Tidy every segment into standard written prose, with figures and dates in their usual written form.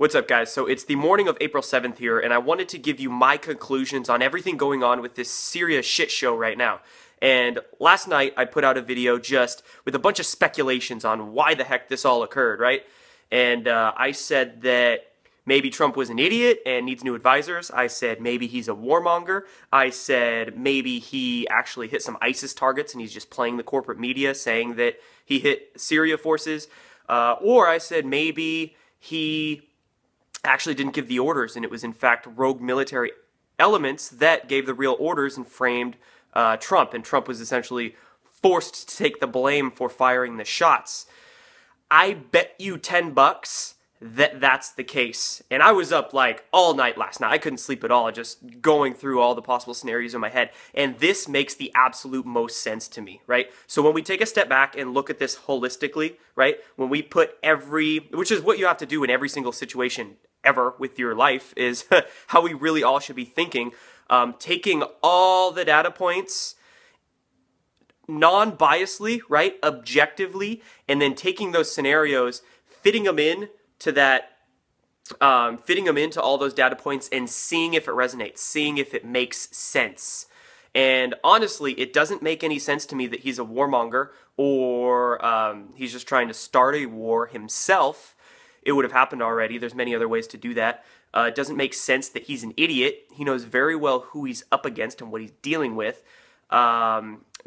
What's up, guys? So it's the morning of April 7th here, and I wanted to give you my conclusions on everything going on with this Syria shit show right now. And last night, I put out a video just with a bunch of speculations on why the heck this all occurred, right? And I said that maybe Trump was an idiot and needs new advisors. I said maybe he's a warmonger. I said maybe he actually hit some ISIS targets and he's just playing the corporate media saying that he hit Syria forces. Or I said maybe he actually didn't give the orders, and it was in fact rogue military elements that gave the real orders and framed Trump, and Trump was essentially forced to take the blame for firing the shots. I bet you $10 that that's the case. And I was up like all night last night. I couldn't sleep at all, just going through all the possible scenarios in my head. And this makes the absolute most sense to me, right? So when we take a step back and look at this holistically, right? When we put which is what you have to do in every single situation ever with your life, is how we really all should be thinking. Taking all the data points non-biasedly, right? Objectively, and then taking those scenarios, fitting them into all those data points and seeing if it resonates, seeing if it makes sense. And honestly, it doesn't make any sense to me that he's a warmonger or he's just trying to start a war himself. It would have happened already. There's many other ways to do that. It doesn't make sense that he's an idiot. He knows very well who he's up against and what he's dealing with.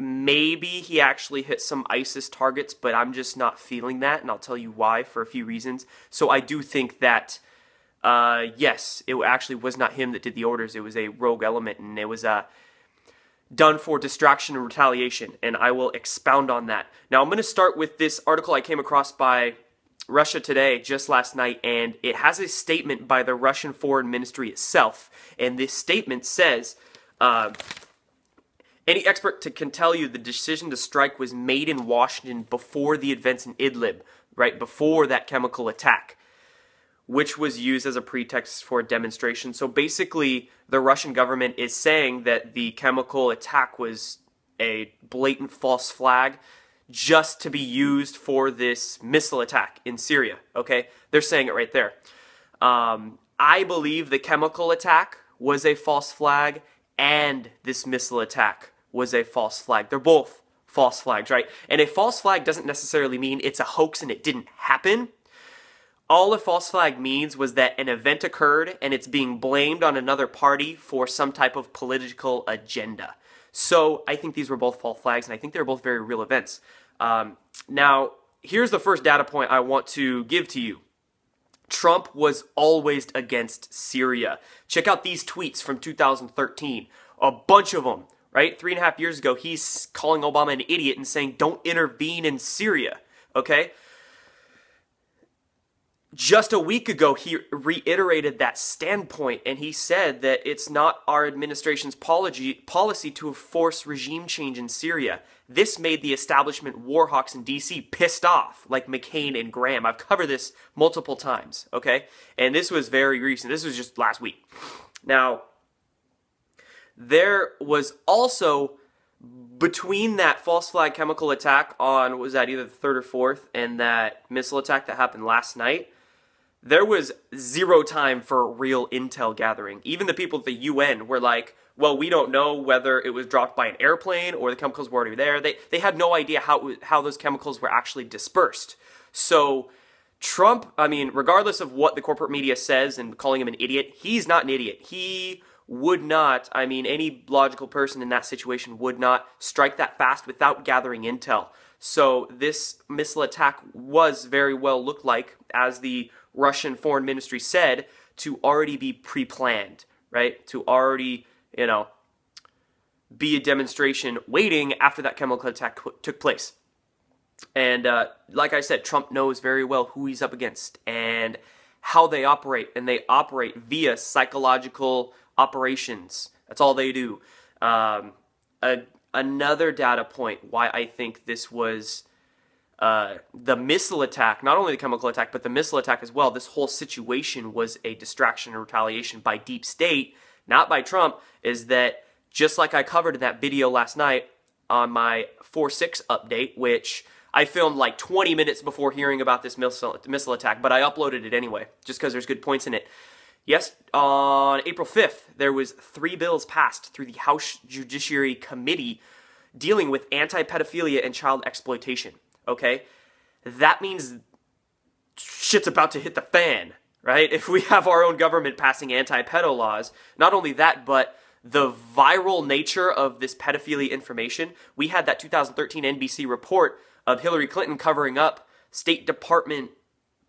Maybe he actually hit some ISIS targets, but I'm just not feeling that, and I'll tell you why for a few reasons. So I do think that, yes, it actually was not him that did the orders. It was a rogue element, and it was done for distraction and retaliation, and I will expound on that. Now, I'm going to start with this article I came across by Russia Today just last night, and it has a statement by the Russian Foreign Ministry itself, and this statement says, any expert can tell you the decision to strike was made in Washington before the events in Idlib, right, before that chemical attack, which was used as a pretext for a demonstration. So basically, the Russian government is saying that the chemical attack was a blatant false flag just to be used for this missile attack in Syria, okay? They're saying it right there. I believe the chemical attack was a false flag and this missile attack was a false flag. They're both false flags, right? And a false flag doesn't necessarily mean it's a hoax and it didn't happen. All a false flag means was that an event occurred and it's being blamed on another party for some type of political agenda. So I think these were both false flags, and I think they're both very real events. Now, here's the first data point I want to give to you. Trump was always against Syria. Check out these tweets from 2013. A bunch of them, right? 3.5 years ago, he's calling Obama an idiot and saying, don't intervene in Syria, okay? Just a week ago, he reiterated that standpoint, and he said that it's not our administration's policy to force regime change in Syria. This made the establishment warhawks in D.C. pissed off, like McCain and Graham. I've covered this multiple times, okay? And this was very recent. This was just last week. Now, there was also, between that false flag chemical attack on, was that either the 3rd or 4th, and that missile attack that happened last night, there was zero time for real intel gathering. Even the people at the UN were like, well, we don't know whether it was dropped by an airplane or the chemicals were already there. They had no idea how those chemicals were actually dispersed. So Trump, I mean, regardless of what the corporate media says and calling him an idiot, he's not an idiot. He would not, I mean, any logical person in that situation would not strike that fast without gathering intel. So this missile attack was very well looked like, as the Russian Foreign Ministry said, to already be pre-planned, right? To already, you know, be a demonstration waiting after that chemical attack took place. And like I said, Trump knows very well who he's up against and how they operate, and they operate via psychological operations. That's all they do. Another data point why I think this was the missile attack, not only the chemical attack, but the missile attack as well, this whole situation was a distraction and retaliation by deep state, not by Trump, is that just like I covered in that video last night on my 4-6 update, which I filmed like 20 minutes before hearing about this missile attack, but I uploaded it anyway, just because there's good points in it. Yes, on April 5th, there was 3 bills passed through the House Judiciary Committee dealing with anti-pedophilia and child exploitation, okay? That means shit's about to hit the fan, right? If we have our own government passing anti-pedo laws, not only that, but the viral nature of this pedophilia information. We had that 2013 NBC report of Hillary Clinton covering up State Department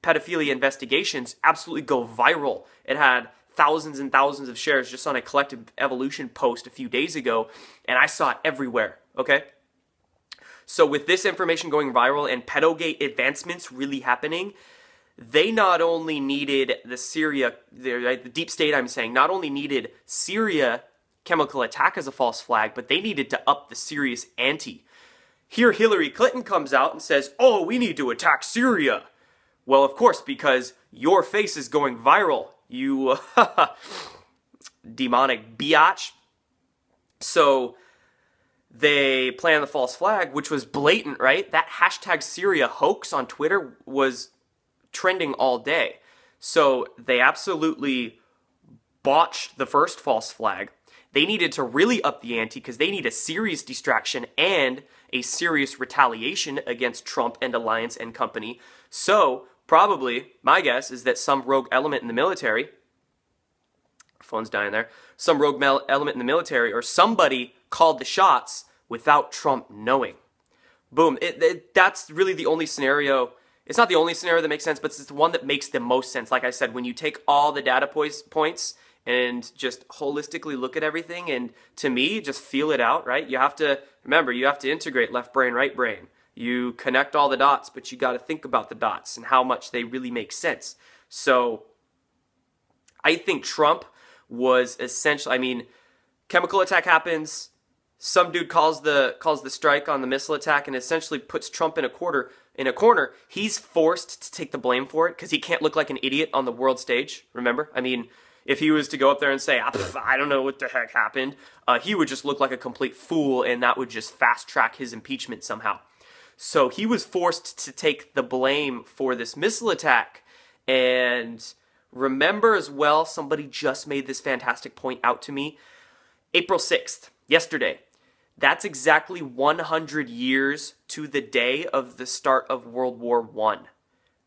pedophilia investigations absolutely go viral. It had thousands and thousands of shares just on a collective evolution post a few days ago, and I saw it everywhere, okay? So with this information going viral and pedogate advancements really happening, they not only needed the deep state, I'm saying, not only needed Syria chemical attack as a false flag, but they needed to up the serious ante. Here Hillary Clinton comes out and says, oh, we need to attack Syria. Well, of course, because your face is going viral, you demonic biatch. So they planned the false flag, which was blatant, right? That hashtag Syria hoax on Twitter was trending all day. So they absolutely botched the first false flag. They needed to really up the ante because they need a serious distraction and a serious retaliation against Trump and Alliance and company. So probably, my guess is that some rogue element in the military, phone's dying there, some rogue element in the military or somebody called the shots without Trump knowing. Boom. That's really the only scenario. It's not the only scenario that makes sense, but it's the one that makes the most sense. Like I said, when you take all the data points and just holistically look at everything, and to me, just feel it out, right? You have to, remember, you have to integrate left brain, right brain. You connect all the dots, but you got to think about the dots and how much they really make sense. So I think Trump was essentially, I mean, chemical attack happens, some dude calls the strike on the missile attack and essentially puts Trump in a corner. He's forced to take the blame for it because he can't look like an idiot on the world stage, remember? I mean, if he was to go up there and say, I don't know what the heck happened, he would just look like a complete fool, and that would just fast-track his impeachment somehow. So he was forced to take the blame for this missile attack. And remember as well, somebody just made this fantastic point out to me. April 6th, yesterday, that's exactly 100 years to the day of the start of World War I.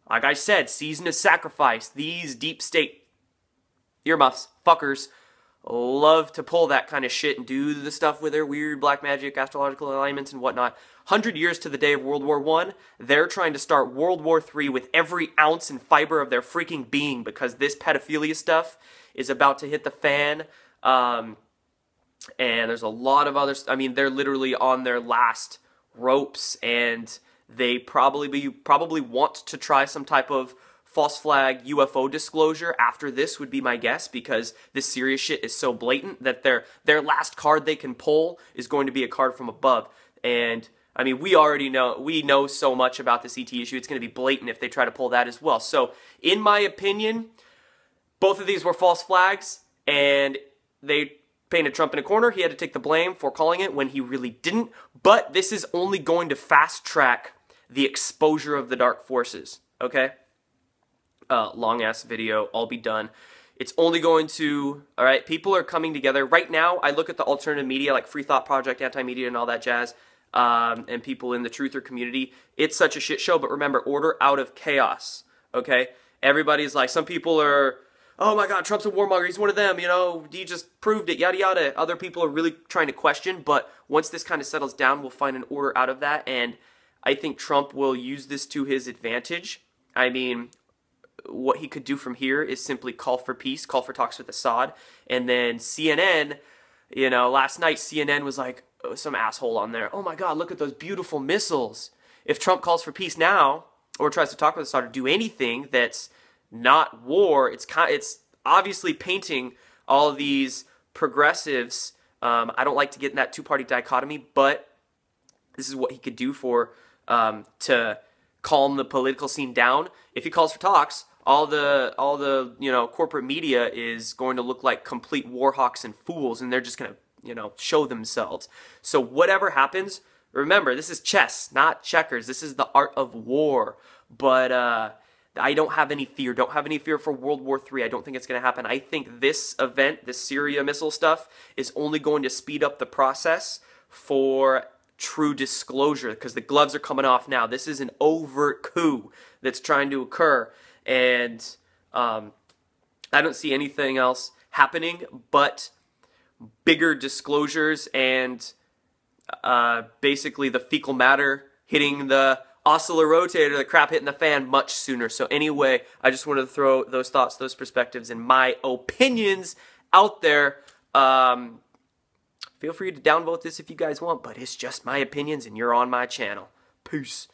Like I said, season of sacrifice, these deep state earmuffs, fuckers, love to pull that kind of shit and do the stuff with their weird black magic, astrological alignments and whatnot. 100 years to the day of World War I, they're trying to start World War III with every ounce and fiber of their freaking being because this pedophilia stuff is about to hit the fan. And there's a lot of others. I mean, they're literally on their last ropes, and they probably want to try some type of false flag UFO disclosure after this would be my guess, because this serious shit is so blatant that their last card they can pull is going to be a card from above. And I mean, we know so much about this ET issue, it's going to be blatant if they try to pull that as well. So in my opinion, both of these were false flags, and they painted Trump in a corner. He had to take the blame for calling it when he really didn't. But this is only going to fast track the exposure of the dark forces, okay? Long ass video, I'll be done. It's only going to, all right, people are coming together. Right now, I look at the alternative media like Free Thought Project, Anti-Media, and all that jazz, and people in the truther community. It's such a shit show, but remember, order out of chaos, okay? Everybody's like, some people are, oh my God, Trump's a warmonger, he's one of them, you know, he just proved it, yada yada. Other people are really trying to question, but once this kind of settles down, we'll find an order out of that, and I think Trump will use this to his advantage. I mean, what he could do from here is simply call for peace, call for talks with Assad, and then CNN, you know, last night CNN was like, oh, some asshole on there, oh my God, look at those beautiful missiles. If Trump calls for peace now, or tries to talk with Assad or do anything that's not war, it's obviously painting all these progressives. I don't like to get in that two-party dichotomy, but this is what he could do for to calm the political scene down. If he calls for talks, all the you know, corporate media is going to look like complete war hawks and fools, and they're just going to, you know, show themselves. So whatever happens, Remember, this is chess, not checkers. This is the art of war. But I don't have any fear. Don't have any fear for World War III. I don't think it's going to happen. I think this event, this Syria missile stuff, is only going to speed up the process for true disclosure, because the gloves are coming off now. This is an overt coup that's trying to occur, and I don't see anything else happening but bigger disclosures and basically the fecal matter hitting the oscillar rotator, the crap hitting the fan much sooner. So anyway, I just wanted to throw those thoughts, those perspectives, and my opinions out there. Feel free to downvote this if you guys want, but it's just my opinions and you're on my channel. Peace.